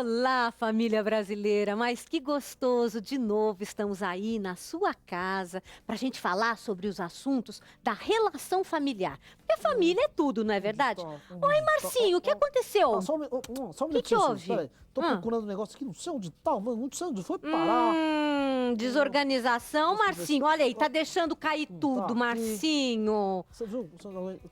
Olá, família brasileira, mas que gostoso, de novo estamos aí na sua casa para a gente falar sobre os assuntos da relação familiar. Porque a família é tudo, não é verdade? Oi, Marcinho, o que aconteceu? Só um Que minutinho, Suzy, houve? peraí. Tô Ah. procurando um negócio aqui, não sei onde tá, mano, não sei onde foi parar. Desorganização, Deixa eu ver Marcinho. se- Olha aí, tá deixando cair tudo, aqui. Marcinho. Você viu?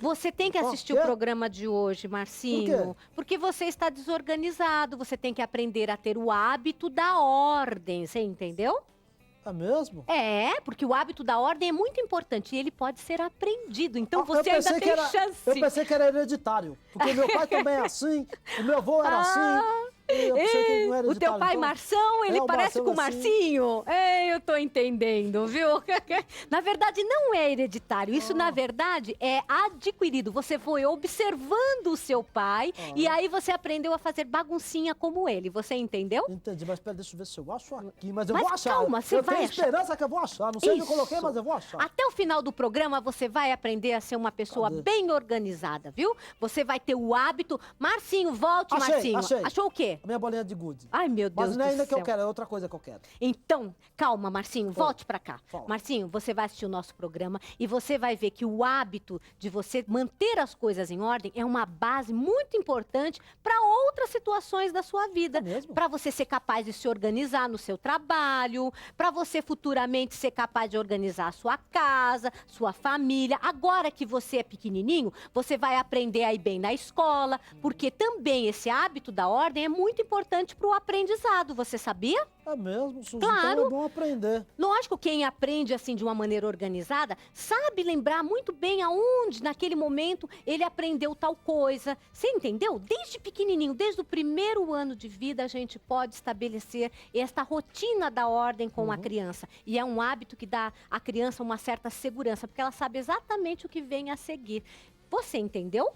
Você tem que assistir o Quê? programa de hoje, Marcinho, porque você está desorganizado. Você tem que aprender a ter o hábito da ordem, você entendeu? É mesmo? É, porque o hábito da ordem é muito importante e ele pode ser aprendido. Então Eu você ainda pensei tem que chance. Eu pensei que era hereditário, porque meu pai também é assim, o meu avô era assim. Eu pensei que não era O teu hereditário. pai, então- Marção, ele É, o parece Marção com o é assim. Marcinho? É, eu tô entendendo, viu? Na verdade, não é hereditário. Isso, na verdade, é adquirido. Você foi observando o seu pai e aí você aprendeu a fazer baguncinha como ele. Você entendeu? Entendi, mas pera, deixa eu ver se eu acho aqui, mas eu Mas vou achar. calma, você eu vai tenho achar. esperança que eu vou achar, não sei onde eu coloquei, Isso. mas eu vou achar. Até o final do programa você vai aprender a ser uma pessoa Cadê? bem organizada, viu? Você vai ter o hábito. Marcinho, volte, Achei, Marcinho. achei. Achou o quê? A minha bolinha de gude. Ai, meu Deus Mas não é do ainda que eu céu. quero, é outra coisa que eu quero. Então, calma, Marcinho, volte pra cá. Fala. Marcinho, você vai assistir o nosso programa e você vai ver que o hábito de você manter as coisas em ordem é uma base muito importante para outras situações da sua vida. É mesmo? Para você ser capaz de se organizar no seu trabalho, para você futuramente ser capaz de organizar a sua casa, sua família. Agora que você é pequenininho, você vai aprender a ir bem na escola, porque também esse hábito da ordem é muito importante para o aprendizado. Você sabia? É mesmo, Suzy, Claro. então é bom aprender. Lógico, quem aprende assim de uma maneira organizada sabe lembrar muito bem aonde, naquele momento, ele aprendeu tal coisa. Você entendeu? Desde pequenininho, desde o primeiro ano de vida, a gente pode estabelecer esta rotina da ordem com a criança. E é um hábito que dá à criança uma certa segurança, porque ela sabe exatamente o que vem a seguir. Você entendeu?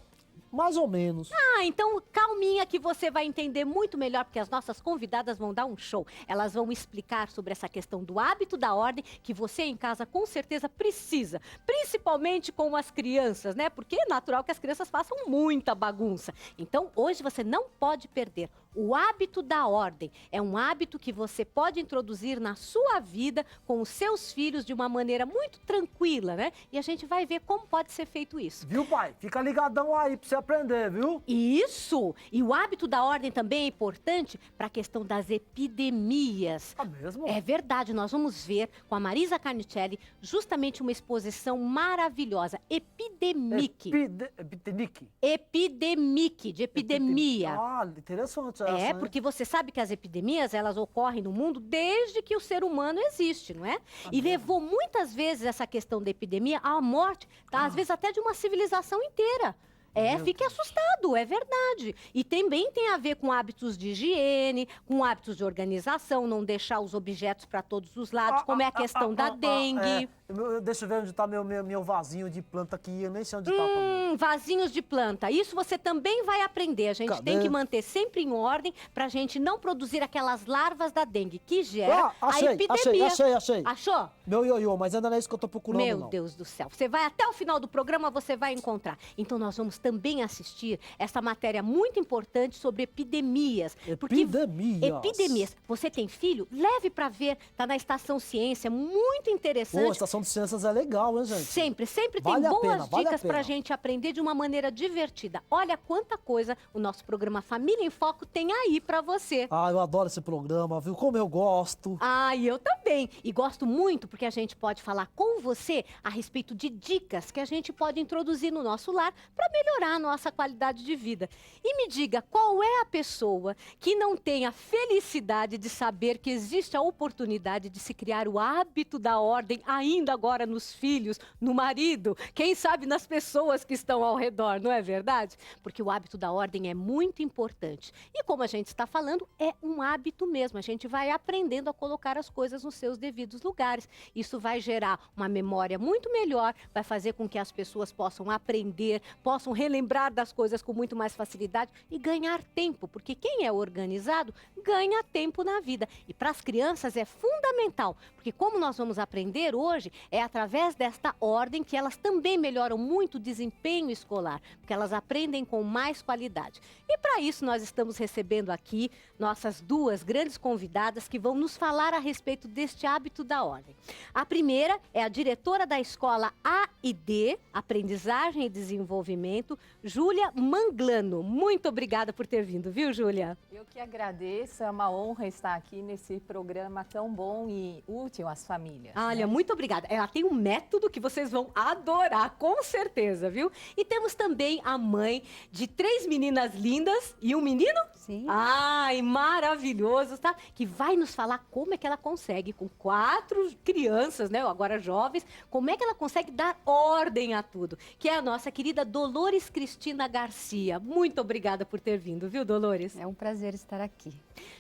Mais ou menos. Ah, então calminha que você vai entender muito melhor, porque as nossas convidadas vão dar um show. Elas vão explicar sobre essa questão do hábito da ordem que você em casa com certeza precisa, principalmente com as crianças, né? Porque é natural que as crianças façam muita bagunça. Então, hoje você não pode perder. O hábito da ordem é um hábito que você pode introduzir na sua vida com os seus filhos de uma maneira muito tranquila, né? E a gente vai ver como pode ser feito isso. Viu, pai? Fica ligadão aí pra você aprender, viu? Isso! E o hábito da ordem também é importante para a questão das epidemias. É mesmo? É verdade, nós vamos ver com a Marisa Carnicelli justamente uma exposição maravilhosa. Epidemic. Epidemic. Epidemic, de epidemia. Ah, interessante essa, É, hein? porque você sabe que as epidemias, elas ocorrem no mundo desde que o ser humano existe, não é? E levou muitas vezes essa questão da epidemia à morte, tá? Às vezes até de uma civilização inteira. É, Meu fique assustado, é verdade. E também tem a ver com hábitos de higiene, com hábitos de organização, não deixar os objetos para todos os lados, como é a questão da dengue. Deixa eu ver onde tá meu vasinho de planta aqui, eu nem sei onde tá também. Vasinhos de planta. Isso você também vai aprender. A gente Cadê? tem que manter sempre em ordem pra gente não produzir aquelas larvas da dengue que gera a epidemia. Achei. Achou? Meu ioiô, mas ainda não é isso que eu tô procurando, Meu não. Deus do céu. Você vai até o final do programa, você vai encontrar. Então nós vamos também assistir essa matéria muito importante sobre epidemias. Epidemias. Você tem filho? Leve pra ver. Tá na Estação Ciência, muito interessante. Pô, a Estação de Ciências é legal, hein, gente? Sempre Vale tem a boas pena, vale a dicas pra pena. gente aprender de uma maneira divertida. Olha quanta coisa o nosso programa Família em Foco tem aí pra você. Ah, eu adoro esse programa, viu? Como eu gosto. Ah, e eu também. E gosto muito porque a gente pode falar com você a respeito de dicas que a gente pode introduzir no nosso lar para melhorar a nossa qualidade de vida. E me diga, qual é a pessoa que não tem a felicidade de saber que existe a oportunidade de se criar o hábito da ordem ainda agora nos filhos, no marido, quem sabe nas pessoas que estão ao redor, não é verdade? Porque o hábito da ordem é muito importante. E como a gente está falando, é um hábito mesmo. A gente vai aprendendo a colocar as coisas nos seus devidos lugares. Isso vai gerar uma memória muito melhor, vai fazer com que as pessoas possam aprender, possam relembrar das coisas com muito mais facilidade e ganhar tempo, porque quem é organizado ganha tempo na vida. E para as crianças é fundamental, porque como nós vamos aprender hoje, É através desta ordem que elas também melhoram muito o desempenho escolar, porque elas aprendem com mais qualidade. E para isso nós estamos recebendo aqui nossas duas grandes convidadas que vão nos falar a respeito deste hábito da ordem. A primeira é a diretora da escola A&D, Aprendizagem e Desenvolvimento, Júlia Manglano. Muito obrigada por ter vindo, viu, Júlia? Eu que agradeço, é uma honra estar aqui nesse programa tão bom e útil às famílias. Olha, muito obrigada. Ela tem um método que vocês vão adorar, com certeza, viu? E temos também a mãe de 3 meninas lindas e um menino? Sim. Ai, maravilhoso, tá? Que vai nos falar como é que ela consegue, com 4 crianças, né? Agora jovens, como é que ela consegue dar ordem a tudo. Que é a nossa querida Dolores Cristina Garcia. Muito obrigada por ter vindo, viu, Dolores? É um prazer estar aqui.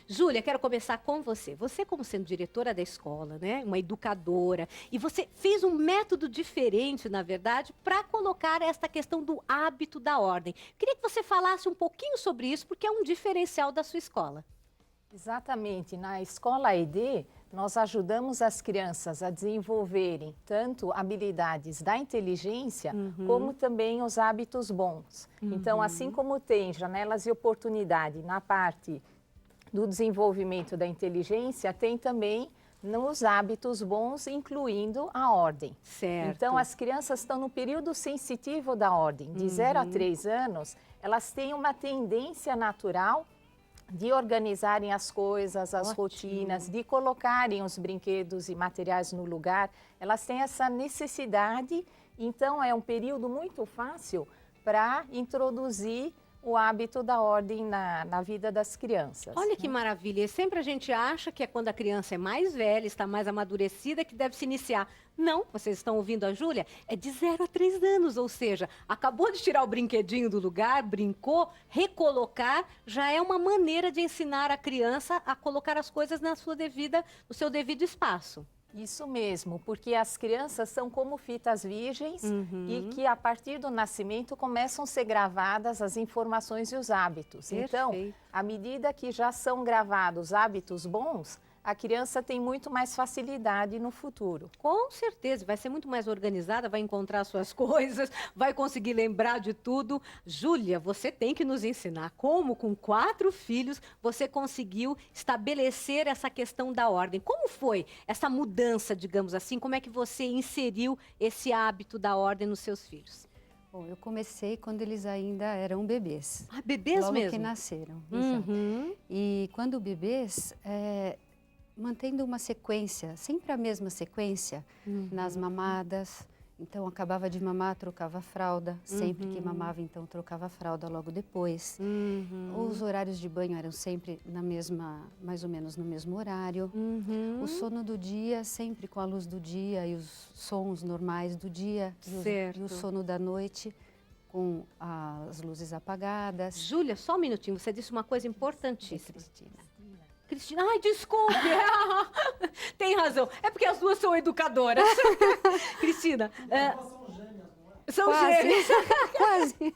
Júlia, quero começar com você. Você, como sendo diretora da escola, né? Uma educadora, e você fez um método diferente, na verdade, para colocar esta questão do hábito da ordem. Queria que você falasse um pouquinho sobre isso, porque é um diferencial da sua escola. Exatamente, na escola ED, nós ajudamos as crianças a desenvolverem tanto habilidades da inteligência, como também os hábitos bons. Então, assim como tem janelas de oportunidade na parte do desenvolvimento da inteligência, tem também nos hábitos bons, incluindo a ordem. Certo. Então, as crianças estão no período sensitivo da ordem. De 0 a 3 anos, elas têm uma tendência natural de organizarem as coisas, as rotinas, de colocarem os brinquedos e materiais no lugar. Elas têm essa necessidade, então é um período muito fácil para introduzir o hábito da ordem na vida das crianças. Olha que maravilha. E sempre a gente acha que é quando a criança é mais velha, está mais amadurecida, que deve se iniciar. Não, vocês estão ouvindo a Júlia? É de 0 a 3 anos, ou seja, acabou de tirar o brinquedinho do lugar, brincou, recolocar, já é uma maneira de ensinar a criança a colocar as coisas no seu devido espaço. Isso mesmo, porque as crianças são como fitas virgens e que a partir do nascimento começam a ser gravadas as informações e os hábitos. Perfeito. Então, à medida que já são gravados hábitos bons, a criança tem muito mais facilidade no futuro. Com certeza, vai ser muito mais organizada, vai encontrar suas coisas, vai conseguir lembrar de tudo. Júlia, você tem que nos ensinar como, com 4 filhos, você conseguiu estabelecer essa questão da ordem. Como foi essa mudança, digamos assim? Como é que você inseriu esse hábito da ordem nos seus filhos? Bom, eu comecei quando eles ainda eram bebês. Ah, bebês logo mesmo? que nasceram. Exato. Uhum. E quando bebês, mantendo uma sequência, sempre a mesma sequência, nas mamadas. Então, acabava de mamar, trocava a fralda. Sempre que mamava, então, trocava a fralda logo depois. Os horários de banho eram sempre mais ou menos no mesmo horário. O sono do dia, sempre com a luz do dia e os sons normais do dia. E o sono da noite, com as luzes apagadas. Júlia, só um minutinho, você disse uma coisa importantíssima. Cristina, ai, desculpe. Tem razão. É porque as duas são educadoras. Cristina, são Quase. gêmeas. Quase.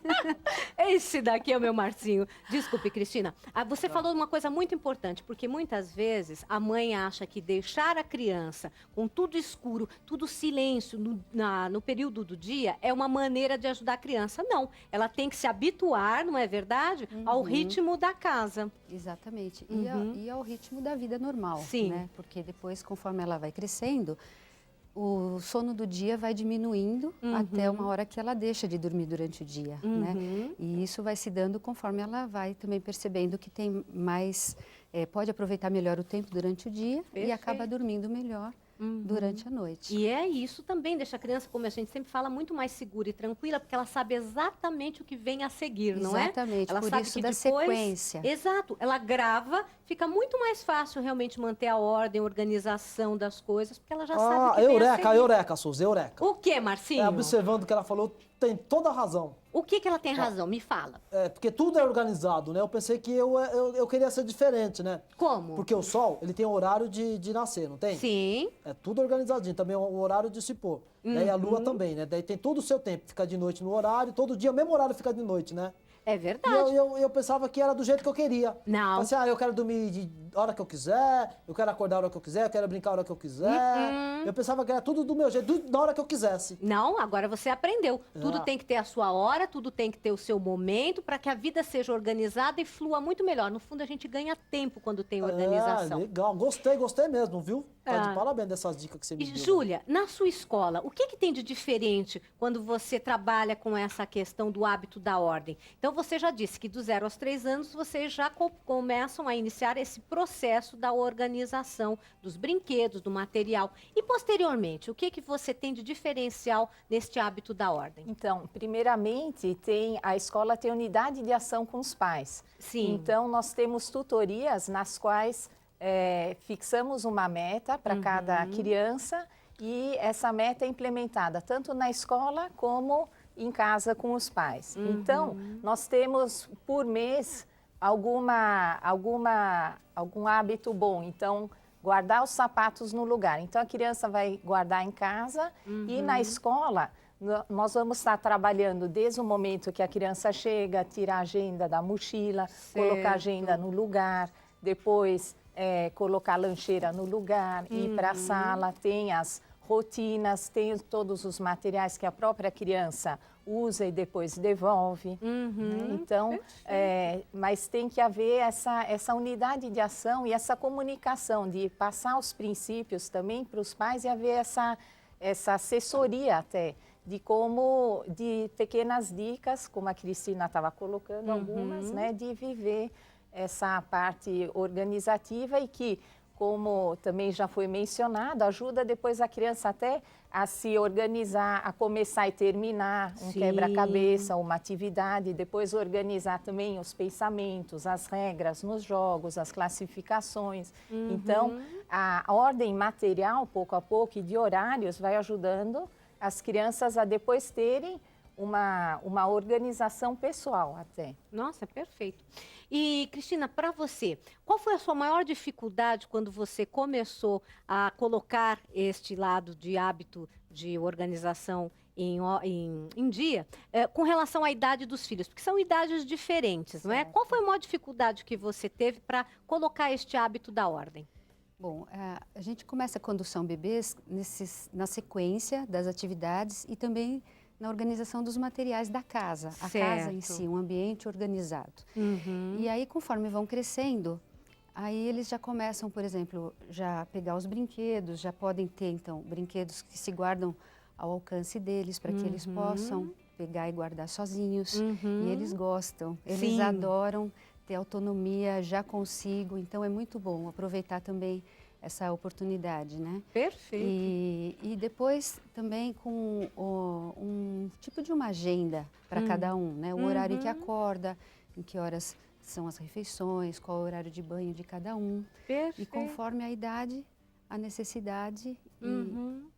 Esse daqui é o meu Marcinho. Desculpe, Cristina. Você falou uma coisa muito importante, porque muitas vezes a mãe acha que deixar a criança com tudo escuro, tudo silêncio no período do dia é uma maneira de ajudar a criança. Não, ela tem que se habituar, não é verdade, ao ritmo da casa. Exatamente. E ao ritmo da vida normal. Sim. Né? Porque depois, conforme ela vai crescendo, o sono do dia vai diminuindo até uma hora que ela deixa de dormir durante o dia, né? E isso vai se dando conforme ela vai também percebendo que tem mais, pode aproveitar melhor o tempo durante o dia e acaba dormindo melhor durante a noite. E é isso também, deixa a criança, como a gente sempre fala, muito mais segura e tranquila, porque ela sabe exatamente o que vem a seguir, não é? Exatamente, Ela por sabe isso que da depois, sequência. Exato, ela grava, fica muito mais fácil realmente manter a ordem, a organização das coisas, porque ela já sabe o que vem a seguir. Eureka, Suzy, eureka. O que, Marcinho? Observando o que ela falou, tem toda a razão. O que ela tem razão? Me fala. Porque tudo é organizado, né? Eu pensei que eu queria ser diferente, né? Como? Porque o sol, ele tem horário de nascer, não tem? Sim. É tudo organizadinho, também o horário de se pôr. Daí a lua também, né? Daí tem todo o seu tempo, fica de noite no horário, todo dia o mesmo horário fica de noite, né? É E verdade. eu pensava que era do jeito que eu queria. Não. Falei assim, eu quero dormir a hora que eu quiser, eu quero acordar a hora que eu quiser, eu quero brincar a hora que eu quiser. Eu pensava que era tudo do meu jeito, da hora que eu quisesse. Não, agora você aprendeu. Tudo Ah. tem que ter a sua hora, tudo tem que ter o seu momento para que a vida seja organizada e flua muito melhor. No fundo, a gente ganha tempo quando tem organização. Legal. Gostei mesmo, viu? Tá de Ah. parabéns dessas dicas que você me E, deu. Júlia, na sua escola, o que tem de diferente quando você trabalha com essa questão do hábito da ordem? Então, você já disse que dos 0 aos 3 anos, vocês já começam a iniciar esse processo da organização dos brinquedos, do material. E, posteriormente, o que você tem de diferencial neste hábito da ordem? Então, primeiramente, a escola tem unidade de ação com os pais. Sim. Então, nós temos tutorias nas quais fixamos uma meta para cada criança e essa meta é implementada tanto na escola como em casa com os pais. Então, nós temos por mês algum hábito bom. Então, guardar os sapatos no lugar. Então, a criança vai guardar em casa e na escola nós vamos estar trabalhando desde o momento que a criança chega, tirar a agenda da mochila, colocar a agenda no lugar, depois colocar a lancheira no lugar, ir para a sala, tem as rotinas, tem todos os materiais que a própria criança usa e depois devolve. Né? Então, mas tem que haver essa unidade de ação e essa comunicação de passar os princípios também para os pais e haver essa assessoria até de pequenas dicas, como a Cristina estava colocando algumas, né, de viver essa parte organizativa e que, como também já foi mencionado, ajuda depois a criança até a se organizar, a começar e terminar um quebra-cabeça, uma atividade, depois organizar também os pensamentos, as regras nos jogos, as classificações. Então, a ordem material, pouco a pouco, e de horários, vai ajudando as crianças a depois terem uma organização pessoal até. Nossa, perfeito. E, Cristina, para você, qual foi a sua maior dificuldade quando você começou a colocar este lado de hábito de organização em dia, com relação à idade dos filhos? Porque são idades diferentes, não é? Qual foi a maior dificuldade que você teve para colocar este hábito da ordem? Bom, a gente começa quando são bebês na sequência das atividades e também na organização dos materiais da casa, a casa em si, um ambiente organizado. E aí, conforme vão crescendo, aí eles já começam, por exemplo, já pegar os brinquedos, já podem ter, então, brinquedos que se guardam ao alcance deles, para que eles possam pegar e guardar sozinhos. E eles gostam, eles adoram ter autonomia, já consigo, então é muito bom aproveitar também essa oportunidade, né? Perfeito. E depois também com um tipo de uma agenda para cada um, né? O horário em que acorda, em que horas são as refeições, qual o horário de banho de cada um. Perfeito. E conforme a idade, a necessidade.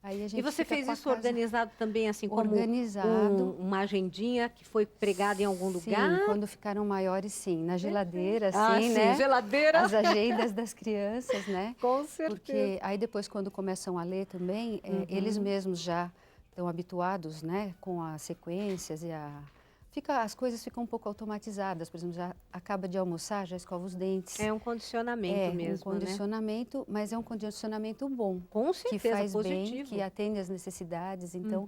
Aí a gente E você fica fez com a isso casa organizado também, assim, como organizado. uma agendinha que foi pregada em algum lugar? Sim, quando ficaram maiores, sim. Na geladeira, Ah, sim, né? geladeira. As agendas das crianças, né? Com certeza. Porque aí depois, quando começam a ler também, eles mesmos já estão habituados, né? Com as sequências e as coisas ficam um pouco automatizadas. Por exemplo, já acaba de almoçar, já escova os dentes. É um condicionamento mesmo, um condicionamento, mas é um condicionamento bom. Com certeza, que faz positivo. bem, que atende às necessidades, então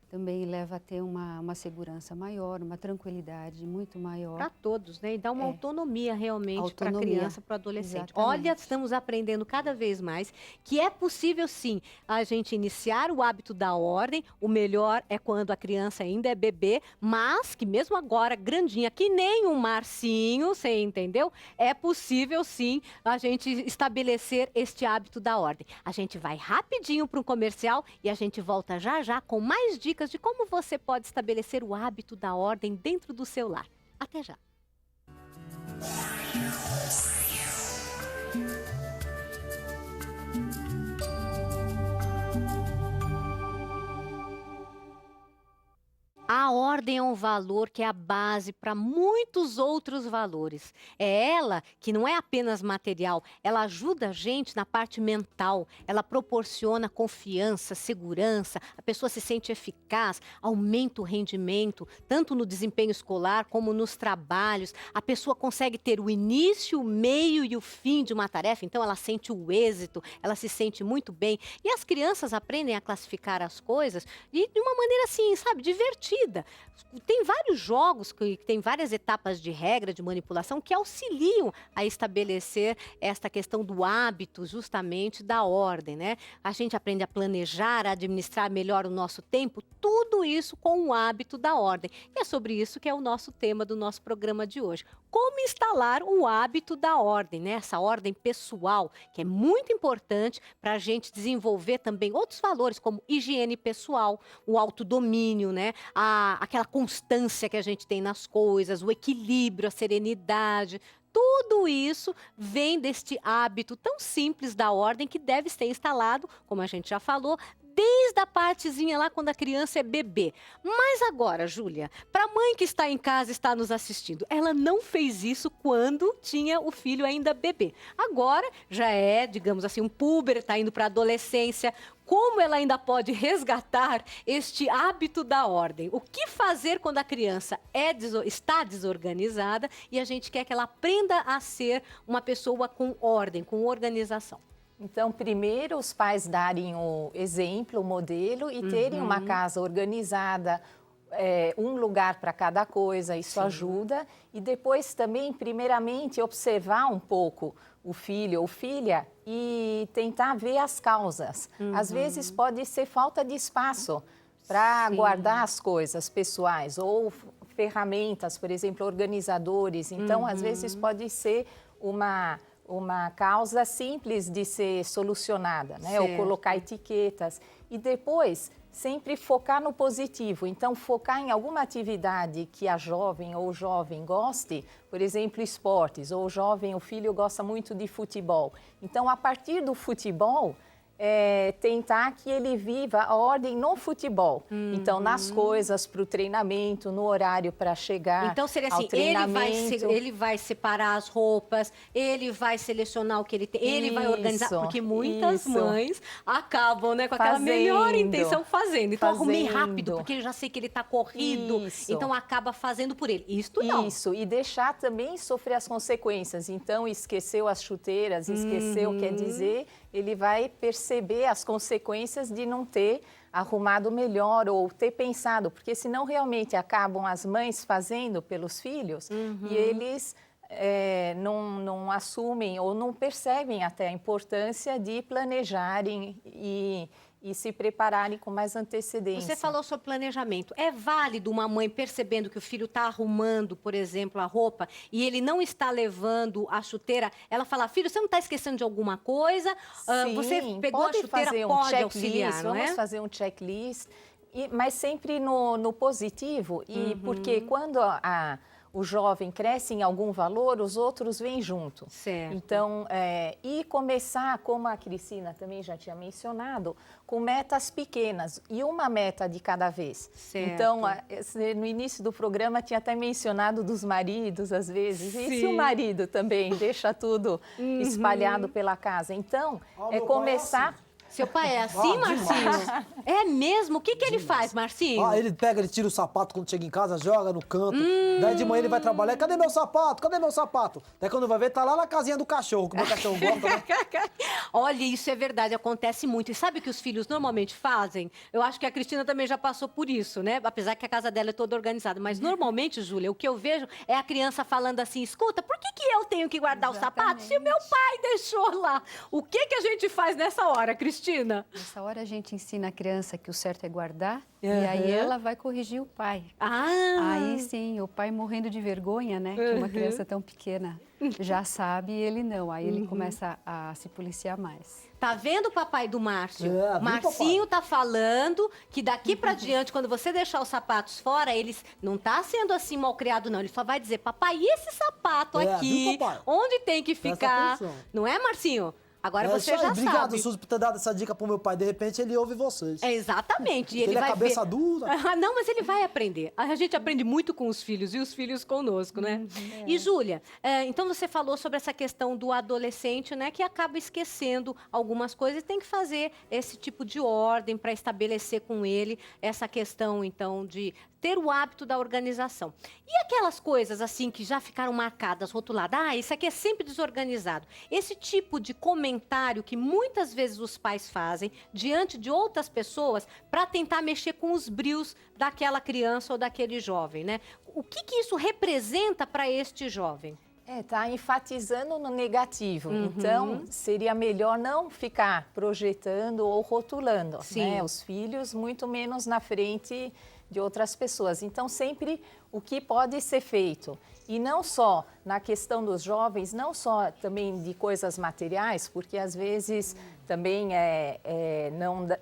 também leva a ter uma segurança maior, uma tranquilidade muito maior. Para todos, né? E dá uma autonomia realmente para a Autonomia, criança, para o adolescente. exatamente. Olha, estamos aprendendo cada vez mais que é possível sim a gente iniciar o hábito da ordem. O melhor é quando a criança ainda é bebê, mas que mesmo agora, grandinha, que nem um Marcinho, você entendeu? É possível sim a gente estabelecer este hábito da ordem. A gente vai rapidinho para um comercial e a gente volta já já com mais dicas de como você pode estabelecer o hábito da ordem dentro do seu lar. Até já. A ordem ordem é um valor que é a base para muitos outros valores. É ela que não é apenas material, ela ajuda a gente na parte mental, ela proporciona confiança, segurança, a pessoa se sente eficaz, aumenta o rendimento, tanto no desempenho escolar como nos trabalhos. A pessoa consegue ter o início, o meio e o fim de uma tarefa, então ela sente o êxito, ela se sente muito bem. E as crianças aprendem a classificar as coisas de uma maneira assim, sabe, divertida. Tem vários jogos que tem várias etapas de regra, de manipulação, que auxiliam a estabelecer esta questão do hábito, justamente da ordem, né? A gente aprende a planejar, a administrar melhor o nosso tempo, tudo isso com o hábito da ordem. E é sobre isso que é o nosso tema do nosso programa de hoje. Como instalar o hábito da ordem, né? Essa ordem pessoal, que é muito importante para a gente desenvolver também outros valores, como higiene pessoal, o autodomínio, né? Aquela constância que a gente tem nas coisas, o equilíbrio, a serenidade. Tudo isso vem deste hábito tão simples da ordem que deve ser instalado, como a gente já falou, desde a partezinha lá quando a criança é bebê. Mas agora, Júlia, para a mãe que está em casa e está nos assistindo, ela não fez isso quando tinha o filho ainda bebê. Agora já é, digamos assim, um puber, está indo para a adolescência. Como ela ainda pode resgatar este hábito da ordem? O que fazer quando a criança está desorganizada e a gente quer que ela aprenda a ser uma pessoa com ordem, com organização? Então, primeiro, os pais darem o exemplo, o modelo e terem uma casa organizada, um lugar para cada coisa, isso ajuda. E depois também, primeiramente, observar um pouco o filho ou filha e tentar ver as causas. Às vezes pode ser falta de espaço para guardar as coisas pessoais ou ferramentas, por exemplo, organizadores. Então, às vezes pode ser uma causa simples de ser solucionada, né? Ou colocar etiquetas. E depois, sempre focar no positivo. Então, focar em alguma atividade que a jovem ou o jovem goste, por exemplo, esportes, ou o filho gosta muito de futebol. Então, a partir do futebol, tentar que ele viva a ordem no futebol. Então, nas coisas para o treinamento, no horário para chegar então, seria assim, ao treinamento. ele vai separar as roupas, ele vai selecionar o que ele tem, ele vai organizar, porque muitas mães acabam, né, com aquela melhor intenção fazendo. Então, arrumei rápido, porque eu já sei que ele está corrido, então acaba fazendo por ele. Isto não. Isso, e deixar também sofrer as consequências. Então, esqueceu as chuteiras, esqueceu, quer dizer, ele vai perceber as consequências de não ter arrumado melhor ou ter pensado, porque senão realmente acabam as mães fazendo pelos filhos e eles não assumem ou não percebem até a importância de planejarem e se prepararem com mais antecedência. Você falou sobre planejamento. É válido uma mãe percebendo que o filho está arrumando, por exemplo, a roupa e ele não está levando a chuteira, ela fala, filho, você não está esquecendo de alguma coisa? Sim, você pegou a chuteira, pode auxiliar, não é? Vamos fazer um checklist, mas sempre no positivo, porque quando o jovem cresce em algum valor, os outros vêm junto. Certo. Então, e começar, como a Cristina também já tinha mencionado, com metas pequenas e uma meta de cada vez. Certo. Então, no início do programa tinha até mencionado dos maridos, às vezes. E se o marido também deixa tudo espalhado pela casa? Então, começar... Seu pai é assim, Marcinho? É mesmo? O que ele faz, Marcinho? Ele tira o sapato quando chega em casa, joga no canto. Daí de manhã ele vai trabalhar, cadê meu sapato? Cadê meu sapato? Daí quando vai ver, tá lá na casinha do cachorro, que o meu cachorro gosta, né? Olha, isso é verdade, acontece muito. E sabe o que os filhos normalmente fazem? Eu acho que a Cristina também já passou por isso, né? Apesar que a casa dela é toda organizada. Mas normalmente, Júlia, o que eu vejo é a criança falando assim, escuta, por que eu tenho que guardar o sapato se o meu pai deixou lá? O que a gente faz nessa hora, Cristina? Nessa hora a gente ensina a criança que o certo é guardar e aí ela vai corrigir o pai. Aí sim, o pai morrendo de vergonha, né? Que uma criança tão pequena já sabe e ele não. Aí ele começa a se policiar mais. Tá vendo o papai do Márcio? Viu, Marcinho papai? tá falando que daqui pra diante, quando você deixar os sapatos fora, eles não tá sendo assim mal criado, não. Ele só vai dizer, papai, e esse sapato aqui? Viu, papai? Onde tem que Presta ficar? atenção. Não é, Marcinho? Agora É você isso aí. já Obrigado, sabe. Suzy, por ter dado essa dica pro meu pai. De repente ele ouve vocês. É, exatamente. E Ele ele é vai cabeça ver... dura. Ah, não, mas ele vai aprender. A gente aprende muito com os filhos e os filhos conosco, né? E, Júlia, então você falou sobre essa questão do adolescente, né, que acaba esquecendo algumas coisas e tem que fazer esse tipo de ordem para estabelecer com ele essa questão, então, de ter o hábito da organização. E aquelas coisas, assim, que já ficaram marcadas, rotuladas, isso aqui é sempre desorganizado. Esse tipo de comentário que muitas vezes os pais fazem diante de outras pessoas para tentar mexer com os brios daquela criança ou daquele jovem, né? O que isso representa para este jovem? Tá enfatizando no negativo. Então, seria melhor não ficar projetando ou rotulando, né? Os filhos, muito menos na frente de outras pessoas. Então, sempre o que pode ser feito. E não só na questão dos jovens, não só também de coisas materiais, porque às vezes também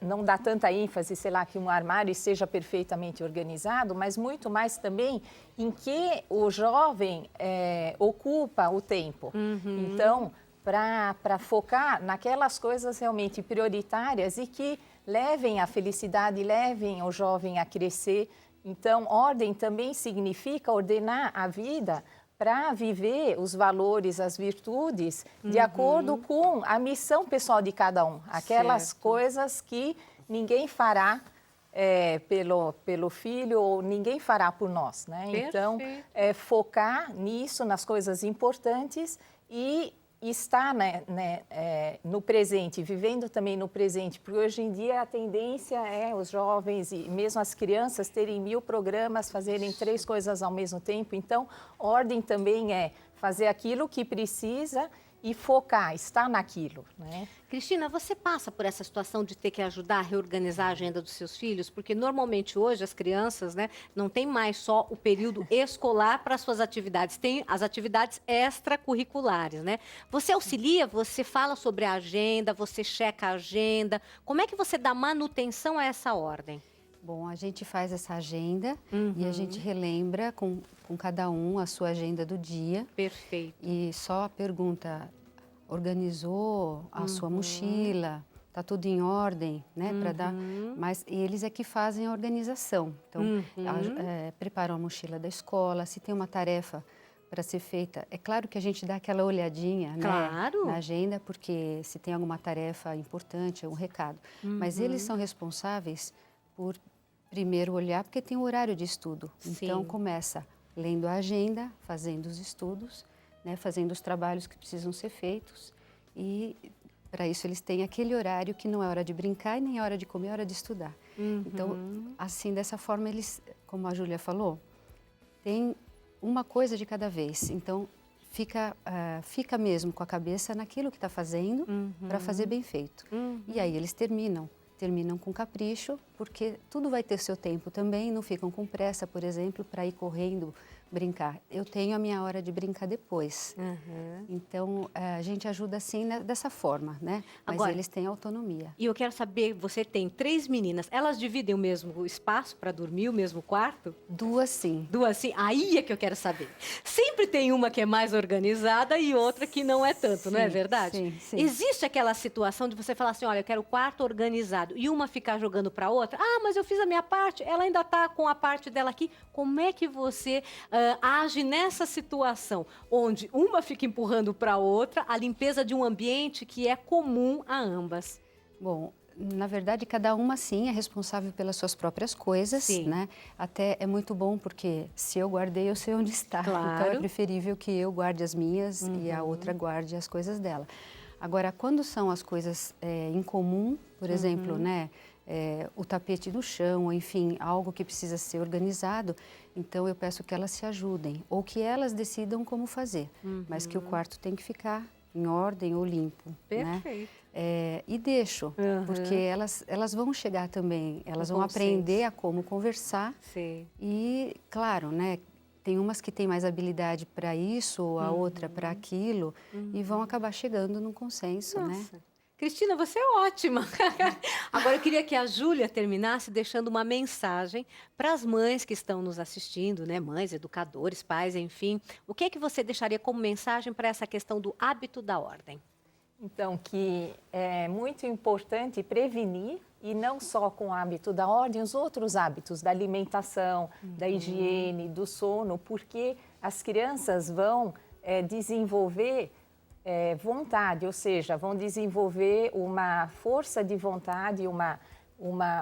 não dá tanta ênfase, sei lá, que um armário esteja perfeitamente organizado, mas muito mais também em que o jovem ocupa o tempo. Então, para focar naquelas coisas realmente prioritárias e que levem à felicidade, levem o jovem a crescer. Então, ordem também significa ordenar a vida para viver os valores, as virtudes, de acordo com a missão pessoal de cada um. Aquelas coisas que ninguém fará pelo filho ou ninguém fará por nós, né? Então, focar nisso, nas coisas importantes e estar no presente, vivendo também no presente, porque hoje em dia a tendência é os jovens e mesmo as crianças terem 1000 programas, fazerem 3 coisas ao mesmo tempo. Então, ordem também é fazer aquilo que precisa e focar, estar naquilo, né? Cristina, você passa por essa situação de ter que ajudar a reorganizar a agenda dos seus filhos? Porque normalmente hoje as crianças, né, não tem mais só o período escolar para suas atividades, tem as atividades extracurriculares, né? Você auxilia, você fala sobre a agenda, você checa a agenda. Como é que você dá manutenção a essa ordem? Bom, a gente faz essa agenda e a gente relembra com cada um a sua agenda do dia. Perfeito. E só pergunta, organizou a sua mochila? Tá tudo em ordem, né? Para dar, mas eles é que fazem a organização. Então, preparam a mochila da escola, se tem uma tarefa para ser feita. É claro que a gente dá aquela olhadinha, né, na agenda, porque se tem alguma tarefa importante, é um recado. Mas eles são responsáveis por primeiro olhar, porque tem o horário de estudo. Então, começa lendo a agenda, fazendo os estudos, né, fazendo os trabalhos que precisam ser feitos. E, para isso, eles têm aquele horário que não é hora de brincar e nem é hora de comer, é hora de estudar. Então, assim, dessa forma, eles, como a Júlia falou, tem uma coisa de cada vez. Então, fica mesmo com a cabeça naquilo que está fazendo para fazer bem feito. E aí eles terminam com capricho, porque tudo vai ter seu tempo também, não ficam com pressa, por exemplo, para ir correndo brincar. Eu tenho a minha hora de brincar depois. Então, a gente ajuda assim, dessa forma, né? Mas agora, eles têm autonomia. E eu quero saber, você tem 3 meninas, elas dividem o mesmo espaço para dormir, o mesmo quarto? 2 sim. 2 sim? Aí é que eu quero saber. Sempre tem uma que é mais organizada e outra que não é tanto, não é verdade? Sim. Existe aquela situação de você falar assim, olha, eu quero o quarto organizado e uma ficar jogando para outra? Ah, mas eu fiz a minha parte, ela ainda está com a parte dela aqui. Como é que você age nessa situação, onde uma fica empurrando para a outra a limpeza de um ambiente que é comum a ambas? Bom, na verdade, cada uma, sim, é responsável pelas suas próprias coisas, né? Até é muito bom, porque se eu guardei, eu sei onde está. Claro. Então, é preferível que eu guarde as minhas e a outra guarde as coisas dela. Agora, quando são as coisas em comum, por exemplo, né? O tapete no chão, enfim, algo que precisa ser organizado, então eu peço que elas se ajudem, ou que elas decidam como fazer, mas que o quarto tem que ficar em ordem ou limpo. Perfeito. Né? E deixo, porque elas vão chegar também, elas vão aprender a como conversar. Sim. E, claro, né? Tem umas que têm mais habilidade para isso, ou a outra para aquilo, e vão acabar chegando num consenso, né? Cristina, você é ótima. Agora, eu queria que a Júlia terminasse deixando uma mensagem para as mães que estão nos assistindo, né? Mães, educadores, pais, enfim. O que é que você deixaria como mensagem para essa questão do hábito da ordem? Então, que é muito importante prevenir, e não só com o hábito da ordem, os outros hábitos da alimentação, da higiene, do sono, porque as crianças vão desenvolver vontade, ou seja, vão desenvolver uma força de vontade,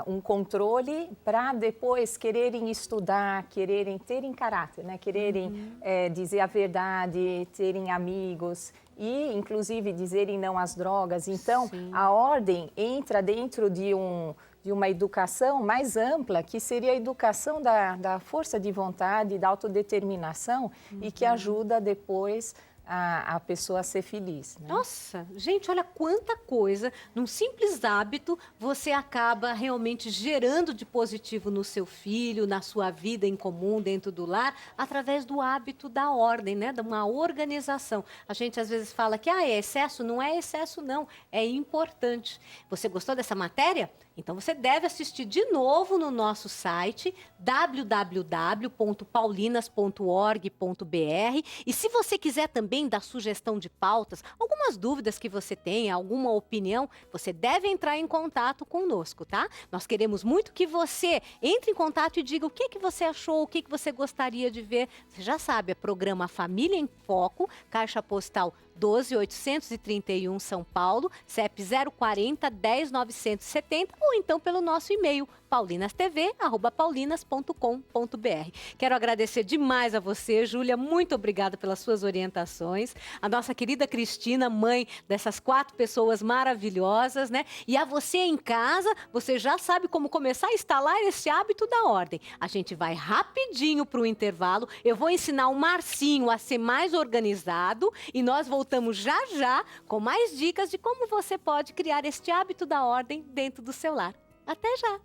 um controle para depois quererem estudar, quererem terem caráter, né? Quererem dizer a verdade, terem amigos e, inclusive, dizerem não às drogas. Então, Sim. a ordem entra dentro de uma educação mais ampla, que seria a educação da força de vontade, da autodeterminação e que ajuda depois a pessoa a ser feliz. Né? Nossa, gente, olha quanta coisa, num simples hábito, você acaba realmente gerando de positivo no seu filho, na sua vida em comum, dentro do lar, através do hábito da ordem, né? De uma organização. A gente às vezes fala que é excesso, não é excesso não, é importante. Você gostou dessa matéria? Então você deve assistir de novo no nosso site www.paulinas.org.br e se você quiser também dar sugestão de pautas, algumas dúvidas que você tenha, alguma opinião, você deve entrar em contato conosco, tá? Nós queremos muito que você entre em contato e diga o que você achou, o que você gostaria de ver. Você já sabe, é programa Família em Foco, Caixa Postal 12.831 São Paulo, CEP 040 10970 ou então pelo nosso e-mail paulinastv@paulinas.com.br. Quero agradecer demais a você, Júlia, muito obrigada pelas suas orientações. A nossa querida Cristina, mãe dessas 4 pessoas maravilhosas, né? E a você em casa, você já sabe como começar a instalar esse hábito da ordem. A gente vai rapidinho para o intervalo, eu vou ensinar o Marcinho a ser mais organizado e nós voltamos já já com mais dicas de como você pode criar este hábito da ordem dentro do seu lar. Até já!